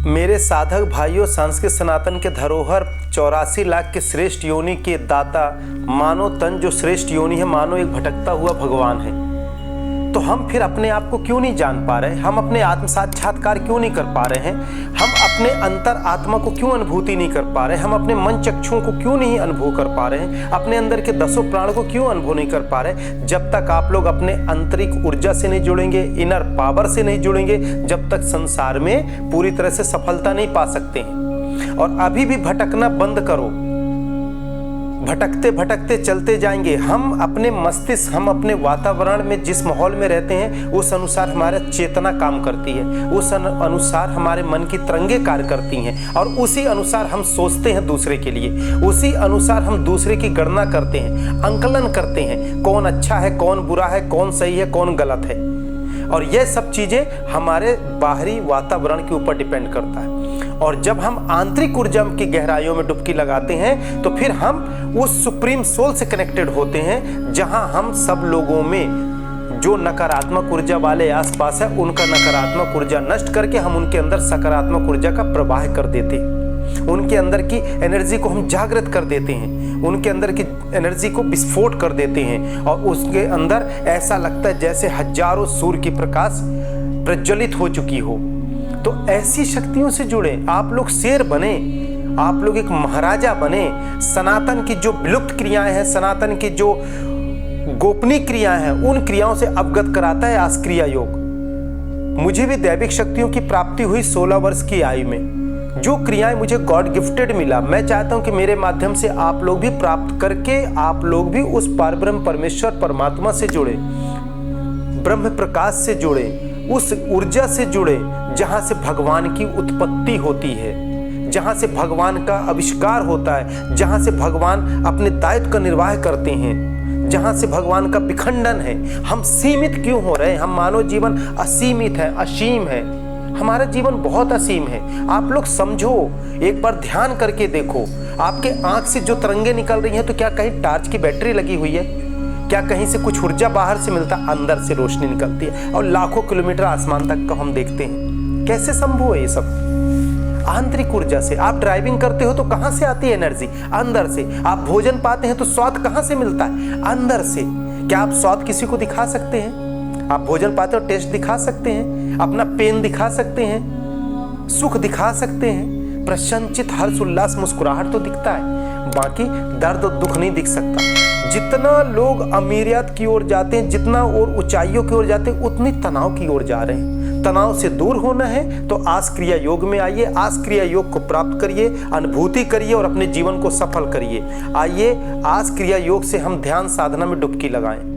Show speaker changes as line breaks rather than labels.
मेरे साधक भाइयों, संस्कृत सनातन के धरोहर 84 लाख के श्रेष्ठ योनि के दाता, मानो तन जो श्रेष्ठ योनि है, मानो एक भटकता हुआ भगवान है। तो हम फिर अपने आप को क्यों नहीं जान पा रहे? हम अपने आत्म साक्षात्कार क्यों नहीं कर पा रहे हैं? हम अपने अंतर आत्मा को क्यों अनुभूति नहीं कर पा रहे हैं? हम अपने मन चक्षुओं को क्यों नहीं अनुभव कर पा रहे हैं? अपने अंदर के 10 प्राण को क्यों अनुभव नहीं कर पा रहे? जब तक आप लोग अपने आंतरिक ऊर्जा से नहीं जुड़ेंगे, इनर पावर से नहीं जुड़ेंगे, जब तक संसार में पूरी तरह से सफलता नहीं पा सकते हैं। और अभी भी भटकना बंद करो। भटकते भटकते चलते जाएंगे। हम अपने मस्तिष्क, हम अपने वातावरण में जिस माहौल में रहते हैं, उस अनुसार हमारा चेतना काम करती है, उस अनुसार हमारे मन की तरंगे कार्य करती हैं, और उसी अनुसार हम सोचते हैं दूसरे के लिए, उसी अनुसार हम दूसरे की गणना करते हैं, अंकलन करते हैं, कौन अच्छा है, कौन बुरा है, कौन सही है, कौन गलत है। और यह सब चीज़ें हमारे बाहरी वातावरण के ऊपर डिपेंड करता है। और जब हम आंतरिक ऊर्जा की गहराइयों में डुबकी लगाते हैं, तो फिर हम उस सुप्रीम सोल से कनेक्टेड होते हैं, जहां हम सब लोगों में जो नकारात्मक ऊर्जा वाले आसपास है, उनका नकारात्मक ऊर्जा नष्ट करके हम उनके अंदर सकारात्मक ऊर्जा का प्रवाह कर देते हैं। उनके अंदर की एनर्जी को हम जागृत कर देते हैं, उनके अंदर की एनर्जी को विस्फोट कर देते हैं, और उसके अंदर ऐसा लगता है जैसे हजारों सूर्य की प्रकाश प्रज्वलित हो चुकी हो। तो ऐसी शक्तियों से जुड़े, आप लोग शेर बने, आप लोग एक महाराजा बने। सनातन की जो विलुप्त क्रियाएं हैं, सनातन की जो गोपनीय क्रियाएं हैं, उन क्रियाओं से अवगत कराता है आस्क्रिया योग। मुझे भी दैविक शक्तियों की प्राप्ति हुई 16 वर्ष की आयु में। जो क्रियाएं मुझे गॉड गिफ्टेड मिला, मैं चाहता हूं कि मेरे माध्यम से आप लोग भी प्राप्त करके आप लोग भी उस परब्रह्म परमेश्वर परमात्मा से जुड़े, ब्रह्म प्रकाश से जुड़े, उस ऊर्जा से जुड़े जहां से भगवान की उत्पत्ति होती है, जहां से भगवान का आविष्कार होता है, जहां से भगवान अपने दायित्व का निर्वाह करते हैं, जहां से भगवान का विखंडन है। हम सीमित क्यों हो रहे हैं? हम मानव जीवन असीमित है, असीम है। हमारा जीवन बहुत असीम है। आप लोग समझो, एक बार ध्यान करके देखो, आपके आंख से जो तरंगे निकल रही हैं, तो क्या कहीं टॉर्च की बैटरी लगी हुई है? क्या कहीं से कुछ ऊर्जा बाहर से मिलता? अंदर से रोशनी निकलती है, और लाखों किलोमीटर आसमान तक का हम देखते हैं। कैसे संभव है ये सब? आंतरिक ऊर्जा से। आप ड्राइविंग करते हो तो कहां से आती है एनर्जी? अंदर से। आप भोजन पाते हैं तो स्वाद कहां से मिलता है? अंदर से। क्या आप स्वाद किसी को दिखा सकते हैं? आप भोजन पाते हो, टेस्ट दिखा सकते हैं, अपना पेन दिखा सकते हैं, सुख दिखा सकते हैं, प्रसन्नचित हर्ष उल्लास मुस्कुराहट तो दिखता है, बाकी दर्द और दुख नहीं दिख सकता। जितना लोग अमीरियत की ओर जाते हैं, जितना और ऊंचाइयों की ओर जाते हैं, उतनी तनाव की ओर जा रहे हैं। तनाव से दूर होना है तो आस्क्रिया योग में आइए, आस्क्रिया योग को प्राप्त करिए, अनुभूति करिए और अपने जीवन को सफल करिए। आइए आस्क्रिया योग से हम ध्यान साधना में डुबकी लगाएं।